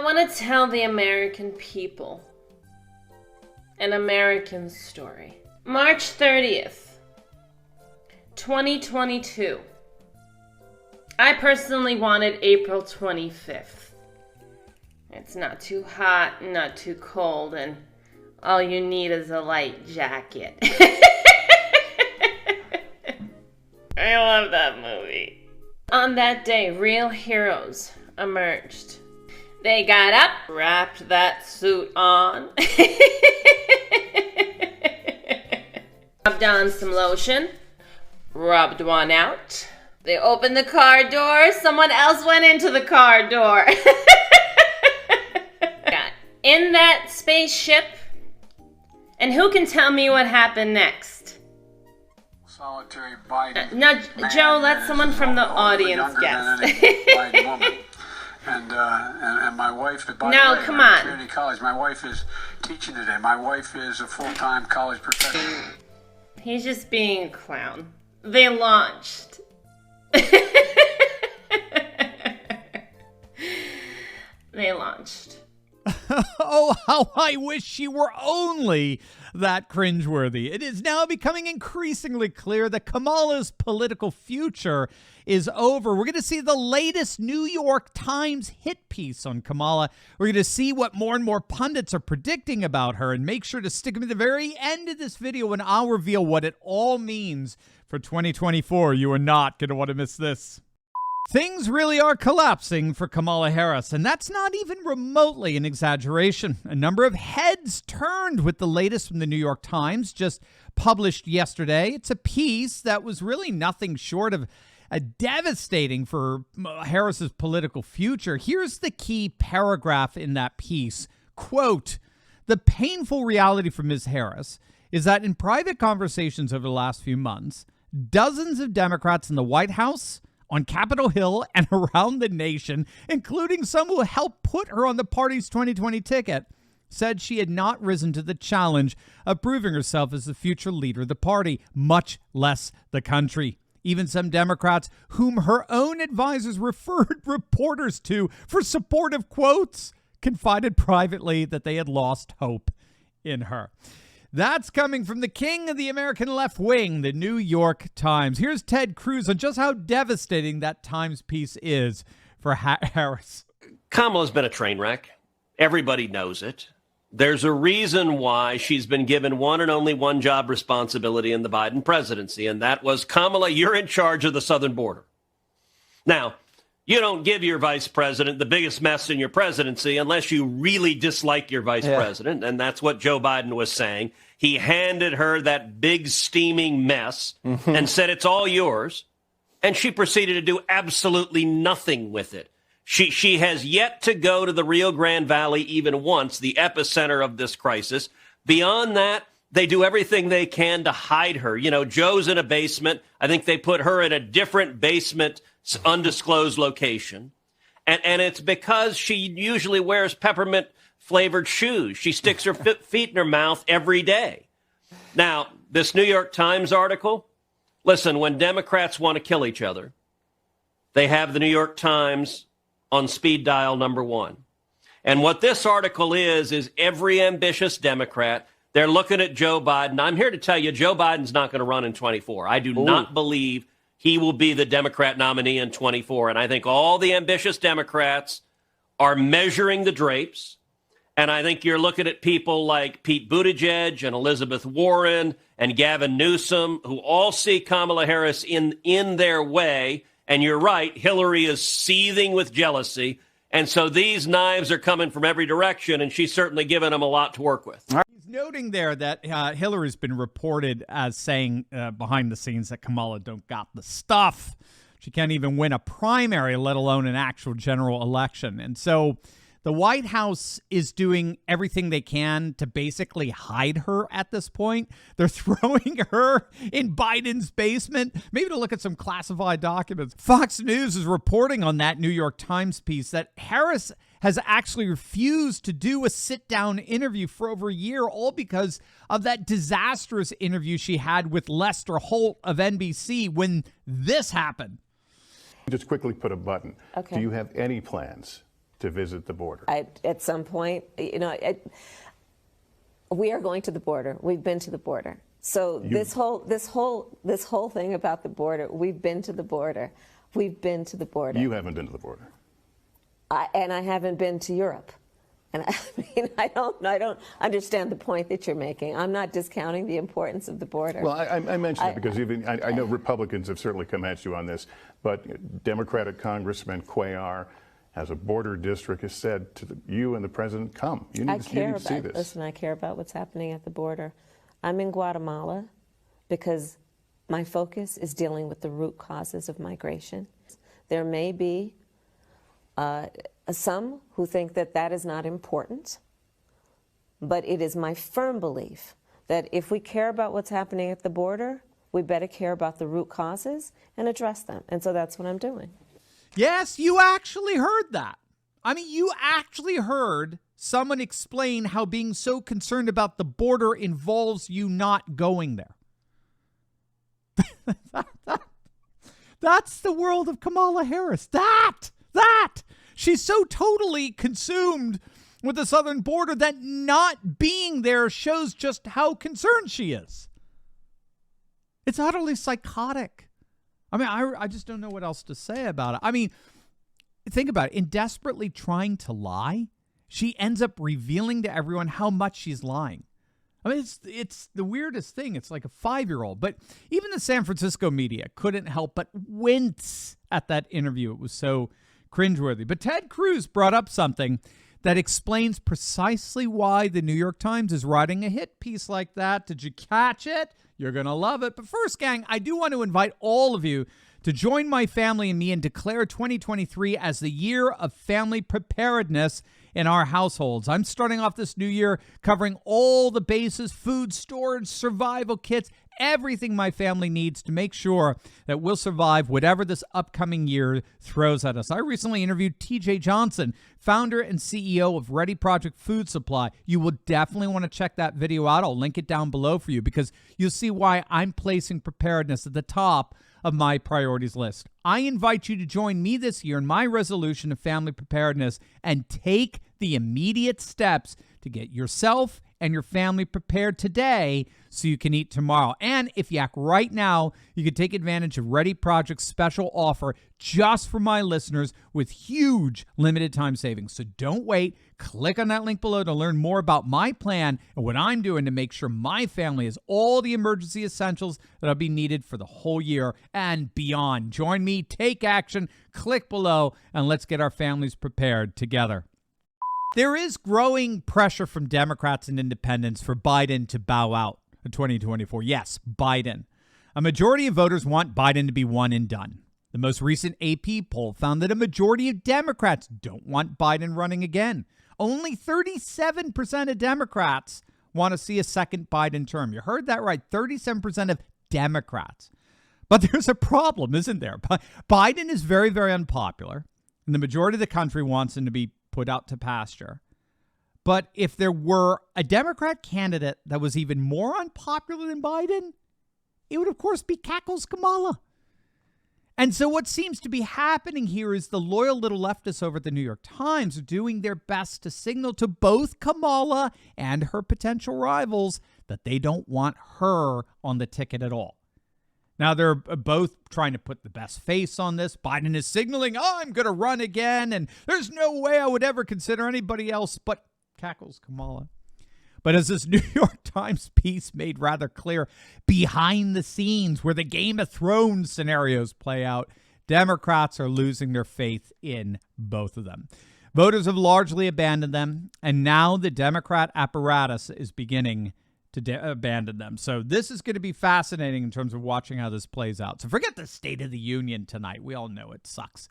want to tell the American people an American story. March 30th, 2022. I personally wanted April 25th. It's not too hot, not too cold, and all you need is a light jacket. I love that movie. On that day, real heroes emerged. They got up, wrapped that suit on, rubbed on some lotion, rubbed one out. They opened the car door, someone else went into the car door. Got in that spaceship, and who can tell me what happened next? Solitary Biden. No, Joe, let someone from the audience guess. And my wife, by no, the way, come on. Community college. My wife is teaching today. My wife is a full-time college professor. He's just being a clown. They launched. They launched. Oh, how I wish she were only that cringeworthy. It is now becoming increasingly clear that Kamala's political future is over. We're going to see the latest New York Times hit piece on Kamala. We're going to see what more and more pundits are predicting about her, and make sure to stick with the very end of this video and I'll reveal what it all means for 2024. You are not going to want to miss this. Things really are collapsing for Kamala Harris, and that's not even remotely an exaggeration. A number of heads turned with the latest from the New York Times, just published yesterday. It's a piece that was really nothing short of devastating for Harris's political future. Here's the key paragraph in that piece. Quote, "The painful reality for Ms. Harris is that in private conversations over the last few months, dozens of Democrats in the White House, on Capitol Hill, and around the nation, including some who helped put her on the party's 2020 ticket, said she had not risen to the challenge of proving herself as the future leader of the party, much less the country. Even some Democrats, whom her own advisors referred reporters to for supportive quotes, confided privately that they had lost hope in her." That's coming from the king of the American left wing, the New York Times. Here's Ted Cruz on just how devastating that Times piece is for Harris. Kamala's been a train wreck. Everybody knows it. There's a reason why she's been given one and only one job responsibility in the Biden presidency, and that was, Kamala, you're in charge of the southern border. Now, you don't give your vice president the biggest mess in your presidency unless you really dislike your vice president, and that's what Joe Biden was saying. He handed her that big steaming mess and said, it's all yours, and she proceeded to do absolutely nothing with it. She has yet to go to the Rio Grande Valley even once, the epicenter of this crisis. Beyond that, they do everything they can to hide her. You know, Joe's in a basement. I think they put her in a different basement, undisclosed location. And it's because she usually wears peppermint flavored shoes. She sticks her feet in her mouth every day. Now, this New York Times article, listen, when Democrats want to kill each other, they have the New York Times on speed dial #1. And what this article is every ambitious Democrat, they're looking at Joe Biden. I'm here to tell you, Joe Biden's not going to run in 24. I do not believe he will be the Democrat nominee in 24. And I think all the ambitious Democrats are measuring the drapes. And I think you're looking at people like Pete Buttigieg and Elizabeth Warren and Gavin Newsom, who all see Kamala Harris in their way. And you're right, Hillary is seething with jealousy. And so these knives are coming from every direction, and she's certainly given them a lot to work with. He's noting there that Hillary's been reported as saying behind the scenes that Kamala don't got the stuff. She can't even win a primary, let alone an actual general election. And so the White House is doing everything they can to basically hide her at this point. They're throwing her in Biden's basement, maybe to look at some classified documents. Fox News is reporting on that New York Times piece that Harris has actually refused to do a sit-down interview for over a year, all because of that disastrous interview she had with Lester Holt of NBC when this happened. Just quickly put a button. Okay. Do you have any plans to visit the border? At some point, you know, we are going to the border. We've been to the border. So this whole thing about the border, we've been to the border. We've been to the border. You haven't been to the border. And I haven't been to Europe. And I mean, I don't understand the point that you're making. I'm not discounting the importance of the border. Well, I mentioned it because I know Republicans have certainly come at you on this, but Democratic Congressman Cuellar has a border district, has said to you and the president, come. You need to see this. Listen, I care about what's happening at the border. I'm in Guatemala because my focus is dealing with the root causes of migration. There may be some who think that that is not important, but it is my firm belief that if we care about what's happening at the border, we better care about the root causes and address them. And so that's what I'm doing. Yes, you actually heard that. I mean, you actually heard someone explain how being so concerned about the border involves you not going there. That's the world of Kamala Harris. That. She's so totally consumed with the southern border that not being there shows just how concerned she is. It's utterly psychotic. I mean, I just don't know what else to say about it. I mean, think about it. In desperately trying to lie, she ends up revealing to everyone how much she's lying. I mean, it's the weirdest thing. It's like a 5-year-old. But even the San Francisco media couldn't help but wince at that interview. It was so cringeworthy. But Ted Cruz brought up something that explains precisely why the New York Times is writing a hit piece like that. Did you catch it? You're going to love it. But first, gang, I do want to invite all of you to join my family and me and declare 2023 as the year of family preparedness in our households. I'm starting off this new year covering all the bases: food, storage, survival kits, everything my family needs to make sure that we'll survive whatever this upcoming year throws at us. I recently interviewed TJ Johnson, founder and CEO of Ready Project Food Supply. You will definitely want to check that video out. I'll link it down below for you because you'll see why I'm placing preparedness at the top of my priorities list. I invite you to join me this year in my resolution of family preparedness and take the immediate steps to get yourself and your family prepared today so you can eat tomorrow. And if you act right now, you can take advantage of Ready Project's special offer just for my listeners with huge limited time savings. So don't wait. Click on that link below to learn more about my plan and what I'm doing to make sure my family has all the emergency essentials that'll be needed for the whole year and beyond. Join me, take action, click below, and let's get our families prepared together. There is growing pressure from Democrats and independents for Biden to bow out in 2024. Yes, Biden. A majority of voters want Biden to be one and done. The most recent AP poll found that a majority of Democrats don't want Biden running again. Only 37% of Democrats want to see a second Biden term. You heard that right, 37% of Democrats. But there's a problem, isn't there? Biden is very, very unpopular, and the majority of the country wants him to be put out to pasture. But if there were a Democrat candidate that was even more unpopular than Biden, it would, of course, be Cackle's Kamala. And so what seems to be happening here is the loyal little leftists over at the New York Times are doing their best to signal to both Kamala and her potential rivals that they don't want her on the ticket at all. Now, they're both trying to put the best face on this. Biden is signaling, I'm going to run again, and there's no way I would ever consider anybody else but Cackle's Kamala. But as this New York Times piece made rather clear, behind the scenes where the Game of Thrones scenarios play out, Democrats are losing their faith in both of them. Voters have largely abandoned them, and now the Democrat apparatus is beginning to abandon them. So this is going to be fascinating in terms of watching how this plays out. So forget the State of the Union tonight. We all know it sucks.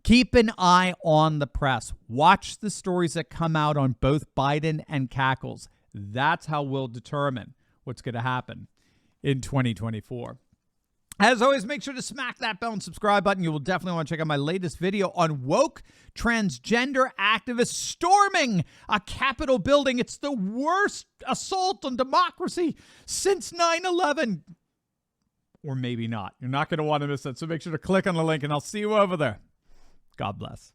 Keep an eye on the press. Watch the stories that come out on both Biden and Cackles. That's how we'll determine what's going to happen in 2024. As always, make sure to smack that bell and subscribe button. You will definitely want to check out my latest video on woke transgender activists storming a Capitol building. It's the worst assault on democracy since 9/11. Or maybe not. You're not going to want to miss it. So make sure to click on the link, and I'll see you over there. God bless.